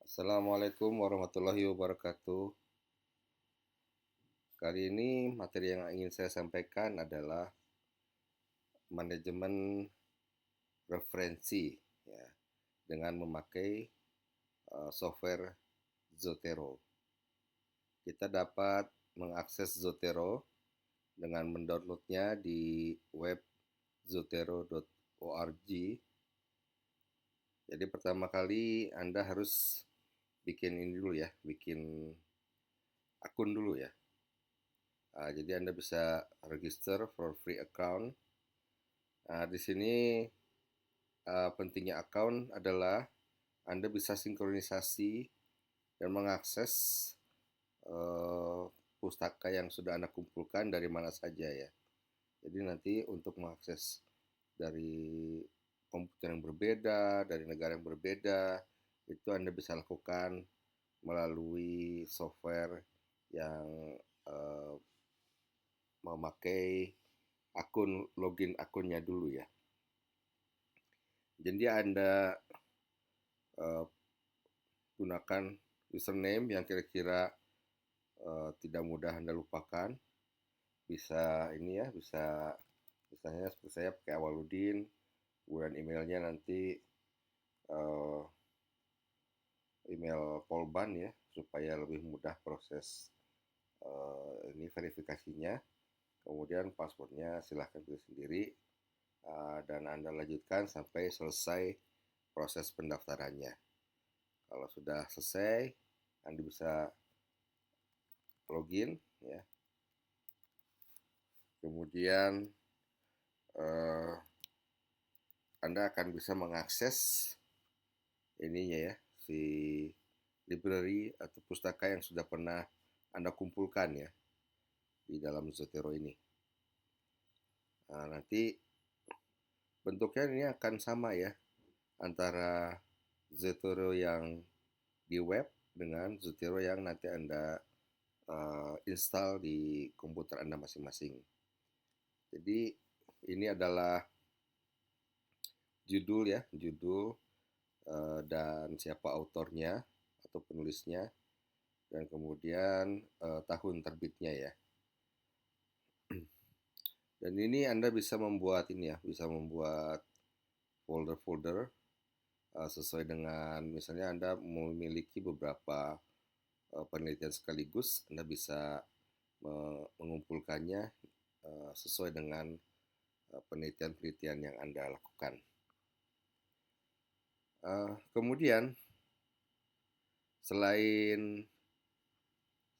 Assalamualaikum warahmatullahi wabarakatuh. Kali ini materi yang ingin saya sampaikan adalah manajemen referensi ya, dengan memakai software Zotero. Kita dapat mengakses Zotero dengan mendownloadnya di web zotero.org. Jadi pertama kali Anda harus bikin ini dulu ya, bikin akun dulu ya. Jadi Anda bisa register for free account. Di sini pentingnya account adalah Anda bisa sinkronisasi dan mengakses uh, pustaka yang sudah Anda kumpulkan dari mana saja ya. Jadi nanti untuk mengakses dari komputer yang berbeda, dari negara yang berbeda, itu Anda bisa lakukan melalui software yang uh, memakai akun login akunnya dulu ya. Jadi Anda uh, gunakan username yang kira-kira tidak mudah Anda lupakan. Bisa ini ya, bisa misalnya seperti saya pakai Awaludin, kemudian emailnya nanti uh, email Polban ya, supaya lebih mudah proses ini verifikasinya. Kemudian passwordnya silahkan pilih sendiri dan Anda lanjutkan sampai selesai proses pendaftarannya. Kalau sudah selesai, Anda bisa login ya. Kemudian eh, Anda akan bisa mengakses ininya ya, si library atau pustaka yang sudah pernah Anda kumpulkan ya di dalam Zotero ini. Nanti bentuknya ini akan sama ya antara Zotero yang di web dengan Zotero yang nanti Anda install di komputer Anda masing-masing. Jadi ini adalah judul ya, judul dan siapa autornya atau penulisnya, dan kemudian tahun terbitnya ya. Dan ini Anda bisa membuat ini ya, bisa membuat folder-folder sesuai dengan misalnya Anda memiliki beberapa penelitian sekaligus, Anda bisa mengumpulkannya sesuai dengan penelitian-penelitian yang Anda lakukan. Kemudian selain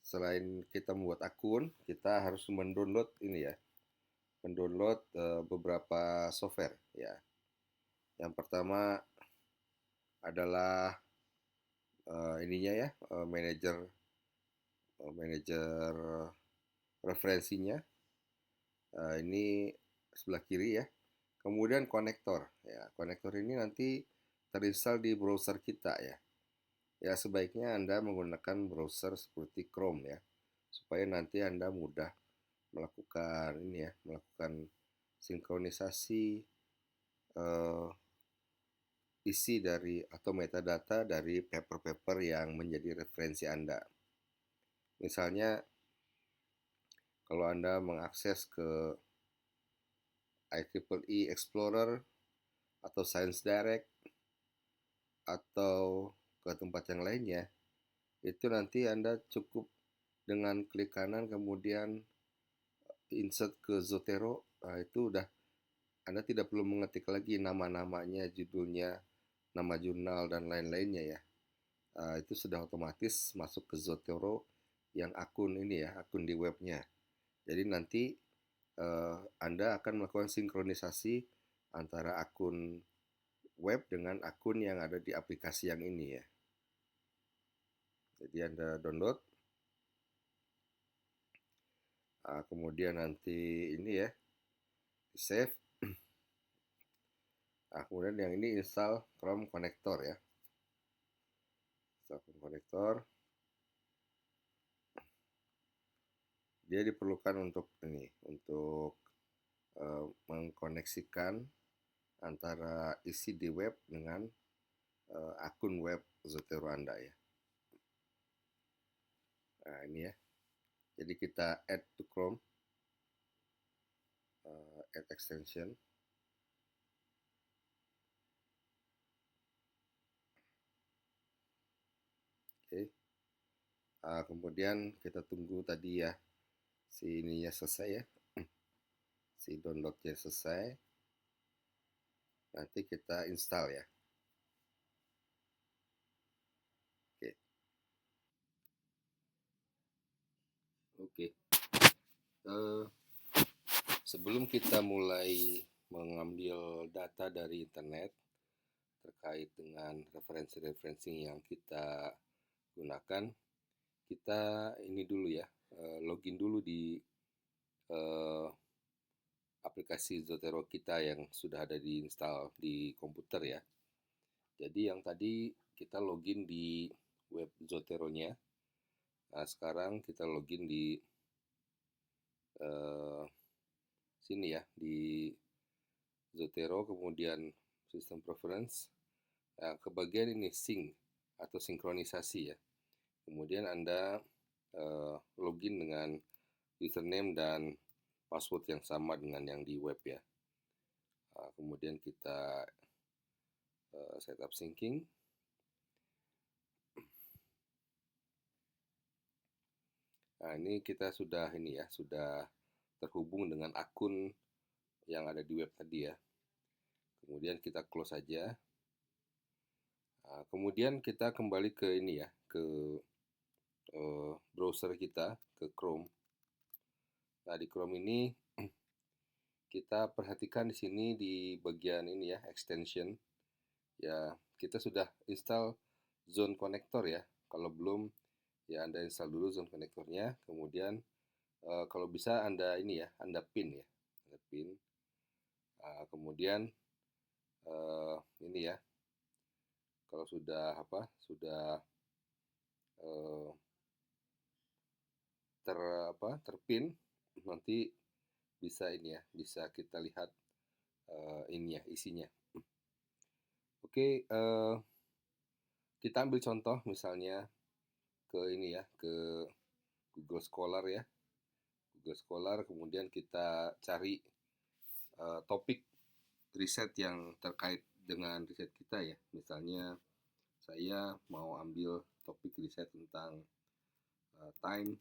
selain kita membuat akun, kita harus mendownload ini ya, mendownload beberapa software ya. Yang pertama adalah ininya ya, manajer referensinya. Ini sebelah kiri ya. Kemudian konektor ya. Konektor ini nanti terinstall di browser kita ya. Ya sebaiknya Anda menggunakan browser seperti Chrome ya, supaya nanti Anda mudah melakukan ini ya, melakukan sinkronisasi uh, isi dari atau metadata dari paper-paper yang menjadi referensi Anda. Misalnya kalau Anda mengakses ke IEEE Explorer atau Science Direct atau ke tempat yang lainnya, itu nanti Anda cukup dengan klik kanan kemudian insert ke Zotero, itu udah Anda tidak perlu mengetik lagi nama-namanya, judulnya, nama jurnal dan lain-lainnya ya. Itu sudah otomatis masuk ke Zotero yang akun ini ya, akun di webnya. Jadi nanti Anda akan melakukan sinkronisasi antara akun web dengan akun yang ada di aplikasi yang ini ya. Jadi Anda download, kemudian nanti ini ya, di save. Kemudian yang ini install Chrome Connector ya. Install Chrome Connector. Dia diperlukan untuk ini, untuk mengkoneksikan antara isi di web dengan akun web Zotero Anda ya. Nah ini ya, jadi kita add to Chrome, add extension. Oke, kemudian kita tunggu tadi ya, si ininya selesai ya, si downloadnya selesai, nanti kita install ya. Oke, oke. Sebelum kita mulai mengambil data dari internet terkait dengan referensi-referensi yang kita gunakan, kita ini dulu ya, login dulu di aplikasi Zotero kita yang sudah ada diinstal di komputer ya. Jadi yang tadi kita login di web Zotero-nya. Nah, sekarang kita login di sini ya, di Zotero, kemudian System Preference. Nah, ke bagian ini sync atau sinkronisasi ya. Kemudian Anda login dengan username dan password yang sama dengan yang di web ya. Kemudian kita setup syncing. Nah, ini kita sudah terhubung dengan akun yang ada di web tadi ya. Kemudian kita close saja. Nah, kemudian kita kembali ke ini ya, ke browser kita, ke Chrome. Nah, di Chrome ini kita perhatikan di sini di bagian ini ya, extension. Ya, kita sudah install Zone Connector ya. Kalau belum, ya Anda install dulu Zone Connectornya. Kemudian kalau bisa Anda ini ya, Anda pin ya, Anda pin. Kemudian ini ya, kalau sudah terpin, nanti bisa ini ya, bisa kita lihat ini ya, isinya. Oke, kita ambil contoh misalnya ke ini ya, ke Google Scholar ya. Google Scholar, kemudian kita cari topik riset yang terkait dengan riset kita ya. Misalnya saya mau ambil topik riset tentang time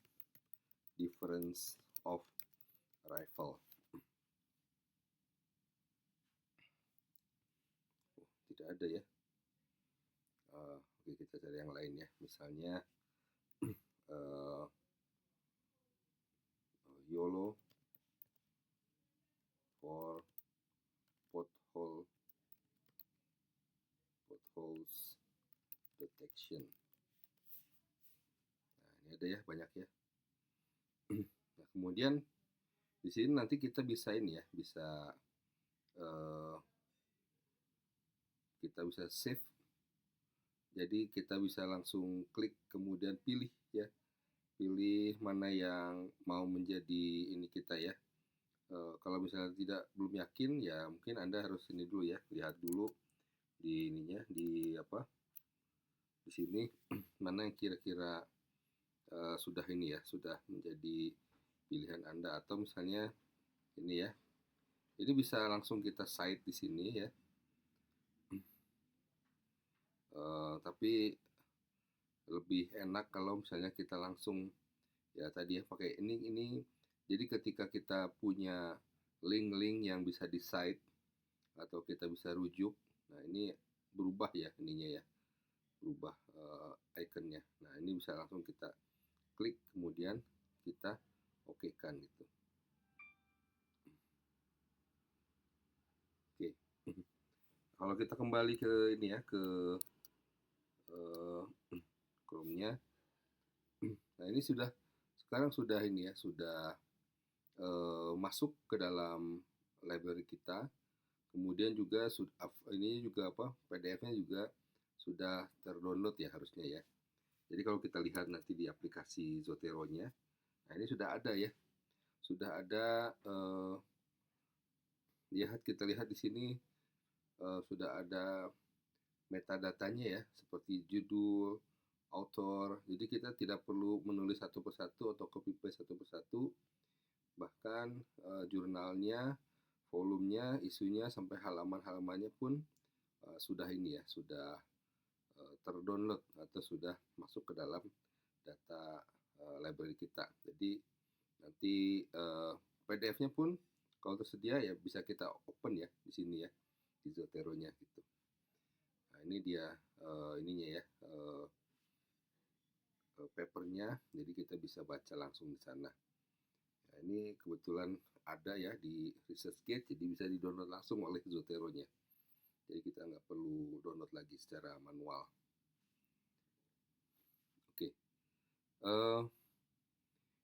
difference of arrival. Tidak ada ya. Oke, kita cari yang lain ya. Misalnya YOLO for potholes detection. Nah, ini ada ya, banyak ya. Nah, kemudian di sini nanti kita bisa ini ya, kita bisa save. Jadi kita bisa langsung klik kemudian pilih ya, pilih mana yang mau menjadi ini kita ya. Kalau misalnya belum yakin ya mungkin Anda harus ini dulu ya, lihat dulu di ininya, di sini mana yang kira-kira sudah ini ya, sudah menjadi pilihan Anda. Atau misalnya ini ya, ini bisa langsung kita cite di sini ya. Tapi lebih enak kalau misalnya kita langsung ya tadi ya pakai ini. Jadi ketika kita punya link-link yang bisa di cite atau kita bisa rujuk, nah ini berubah ya ininya ya, berubah ikonnya. Nah ini bisa langsung kita klik kemudian kita oke-kan gitu. Oke. Kalau kita kembali ke ini ya, ke Chrome-nya. Nah ini sekarang sudah ini ya, sudah masuk ke dalam library kita. Kemudian juga ini juga PDF-nya juga sudah terdownload ya harusnya ya. Jadi kalau kita lihat nanti di aplikasi Zotero-nya, nah ini sudah ada ya, sudah ada. Kita lihat di sini sudah ada metadatanya ya, seperti judul, author. Jadi kita tidak perlu menulis satu persatu atau copy paste satu persatu, bahkan jurnalnya, volumenya, isunya sampai halaman-halamannya pun sudah ini ya, sudah terdownload atau sudah masuk ke dalam data library kita. Jadi nanti PDF-nya pun kalau tersedia ya bisa kita open ya di sini ya, di Zotero-nya gitu. Nah, ini dia ininya ya, papernya, jadi kita bisa baca langsung di sana. Nah, ini kebetulan ada ya di ResearchGate, jadi bisa di-download langsung oleh Zotero-nya. Jadi kita nggak perlu download lagi secara manual. Oke,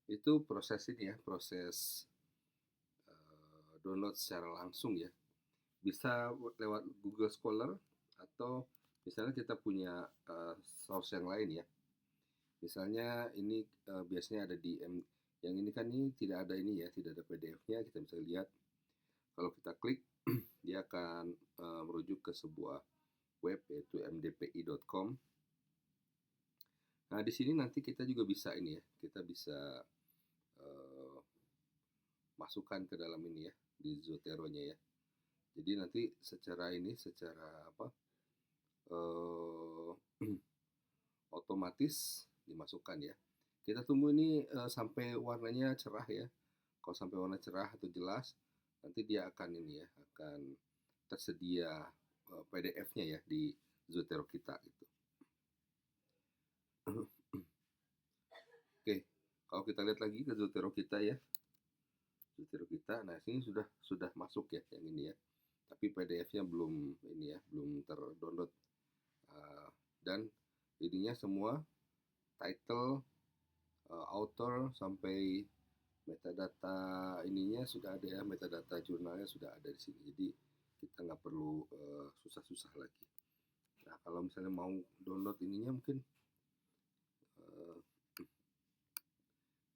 itu proses ini ya, proses download secara langsung ya. Bisa lewat Google Scholar atau misalnya kita punya source yang lain ya. Misalnya ini biasanya ada di yang ini kan ini tidak ada ini ya, tidak ada PDF-nya, kita bisa lihat. Kalau kita klik, dia akan merujuk ke sebuah web yaitu mdpi.com. Nah, di sini nanti kita juga bisa ini ya, kita bisa masukkan ke dalam ini ya, di Zotero-nya ya. Jadi nanti secara apa otomatis dimasukkan ya. Kita tunggu ini sampai warnanya cerah ya. Kalau sampai warna cerah atau jelas, nanti dia akan ini ya, akan tersedia PDF-nya ya di Zotero kita gitu. Oke, kalau kita lihat lagi ke Zotero kita ya, Zotero kita, nah sini sudah masuk ya yang ini ya. Tapi PDF-nya belum ini ya, belum terdownload. Dan ininya semua title, author sampai metadata ininya sudah ada ya, metadata jurnalnya sudah ada di sini. Jadi kita nggak perlu susah-susah lagi. Nah, kalau misalnya mau download ininya mungkin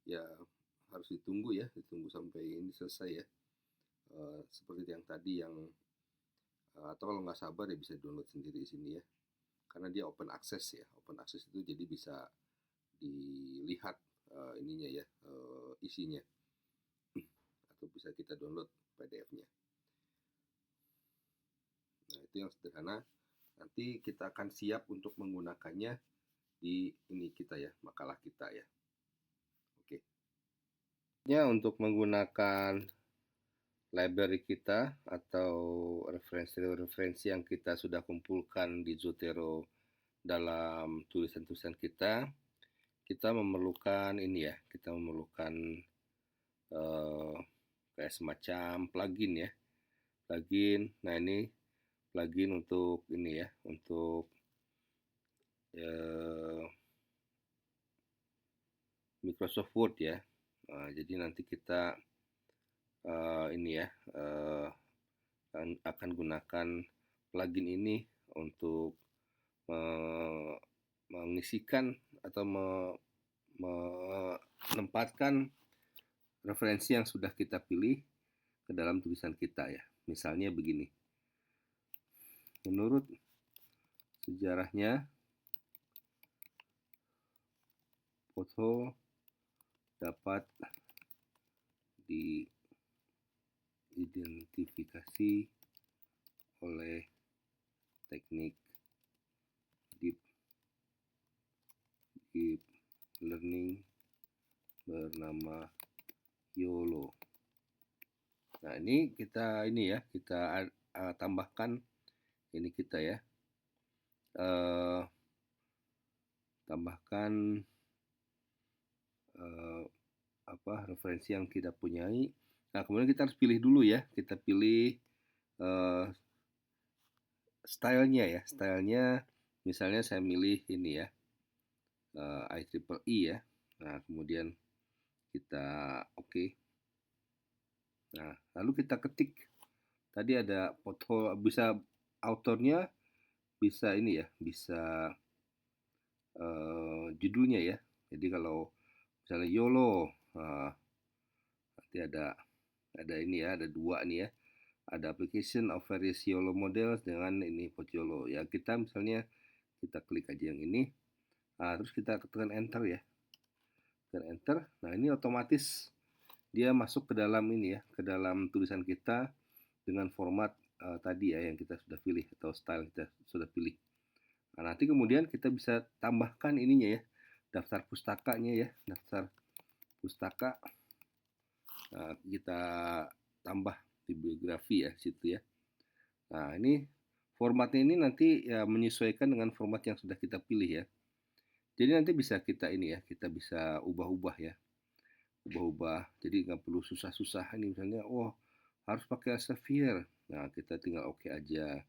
ya harus ditunggu sampai ini selesai ya. Seperti yang tadi yang atau kalau nggak sabar ya bisa download sendiri di sini ya. Karena dia open access ya. Open access itu jadi bisa dilihat ininya ya, isinya. Atau bisa kita download PDF-nya. Nah, itu yang sederhana. Nanti kita akan siap untuk menggunakannya di ini kita ya, makalah kita ya. Oke. Ya, untuk menggunakan library kita atau referensi-referensi yang kita sudah kumpulkan di Zotero dalam tulisan-tulisan kita memerlukan ini ya, kita memerlukan kayak semacam plugin ya, plugin. Nah, ini plugin untuk ini ya, untuk Microsoft Word ya. Nah, jadi nanti kita ini ya akan gunakan plugin ini untuk mengisikan atau menempatkan referensi yang sudah kita pilih ke dalam tulisan kita ya. Misalnya begini. Menurut sejarahnya, foto dapat diidentifikasi oleh teknik deep learning bernama YOLO. Nah, ini kita tambahkan ini kita ya. Tambahkan referensi yang kita punyai. Nah, kemudian kita harus pilih dulu ya. Kita pilih stylenya ya. Stylenya misalnya saya milih ini ya, IEEE ya. Nah, kemudian kita oke. Nah, lalu kita ketik. Tadi ada foto, bisa autornya, bisa ini ya, bisa judulnya ya. Jadi kalau misalnya YOLO, nanti ada ini ya, ada dua nih ya. ada application of various YOLO models dengan ini Pocholo. Ya kita misalnya kita klik aja yang ini, terus kita tekan enter ya, tekan enter. Nah ini otomatis dia masuk ke dalam ini ya, ke dalam tulisan kita dengan format tadi ya yang kita sudah pilih atau style kita sudah pilih. Nah, nanti kemudian kita bisa tambahkan ininya ya, daftar pustakanya ya, daftar pustaka. Nah, kita tambah bibliografi ya situ ya. Nah, ini formatnya ini nanti ya menyesuaikan dengan format yang sudah kita pilih ya. Jadi nanti bisa kita ini ya, kita bisa ubah-ubah ya, ubah-ubah. Jadi nggak perlu susah-susah ini misalnya, oh harus pakai Elsevier. Nah, kita tinggal oke aja.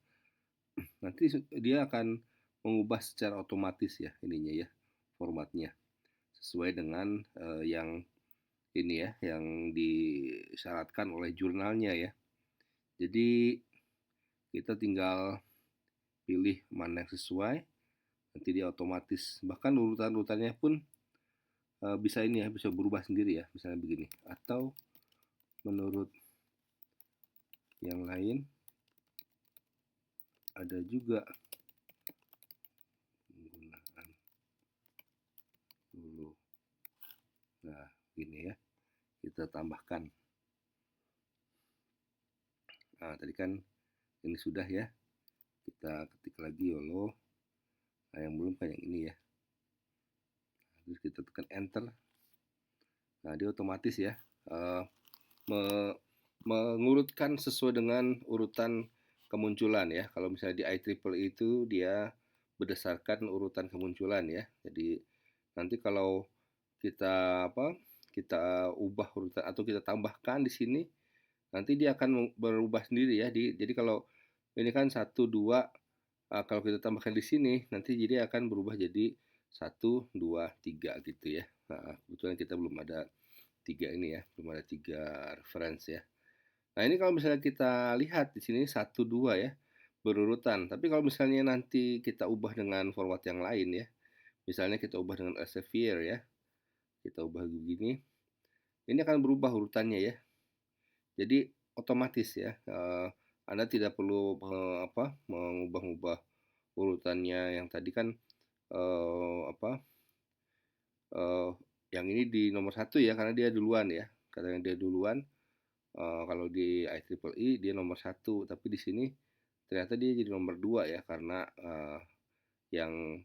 Nanti dia akan mengubah secara otomatis ya ininya ya, formatnya sesuai dengan yang ini ya, yang disyaratkan oleh jurnalnya ya. Jadi kita tinggal pilih mana yang sesuai, nanti dia otomatis. Bahkan urutan-urutannya pun bisa ini ya, bisa berubah sendiri ya, misalnya begini. Atau menurut yang lain ada juga penggunaan dulu. Nah, gini ya, kita tambahkan. Nah, tadi kan ini sudah ya, kita ketik lagi YOLO. Nah, yang belum kan yang ini ya. Terus kita tekan enter. Nah, dia otomatis ya me- mengurutkan sesuai dengan urutan kemunculan ya. Kalau misalnya di IEEE itu dia berdasarkan urutan kemunculan ya. Jadi nanti kalau kita kita ubah urutan atau kita tambahkan di sini, nanti dia akan berubah sendiri ya. Jadi kalau ini kan satu dua, kalau kita tambahkan di sini nanti jadi akan berubah jadi satu dua tiga gitu ya. Nah, kebetulan kita belum ada tiga ini ya, belum ada tiga reference ya. Nah ini kalau misalnya kita lihat di sini satu dua ya berurutan. Tapi kalau misalnya nanti kita ubah dengan format yang lain ya, misalnya kita ubah dengan Elsevier ya, kita ubah begini, ini akan berubah urutannya ya. Jadi otomatis ya, Anda tidak perlu mengubah-ubah urutannya yang tadi kan eh, apa eh, yang ini di nomor satu ya karena dia duluan ya, karena dia duluan. Kalau di IEEE dia nomor satu, tapi di sini ternyata dia jadi nomor dua ya karena yang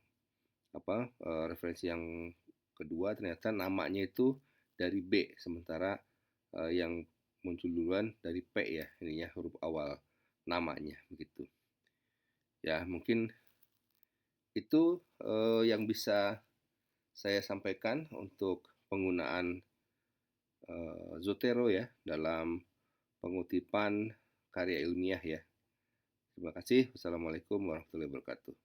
referensi yang kedua ternyata namanya itu dari B, sementara yang muncul duluan dari P ya ininya huruf awal namanya begitu. Ya mungkin itu yang bisa saya sampaikan untuk penggunaan Zotero ya dalam pengutipan karya ilmiah ya. Terima kasih. Wassalamualaikum warahmatullahi wabarakatuh.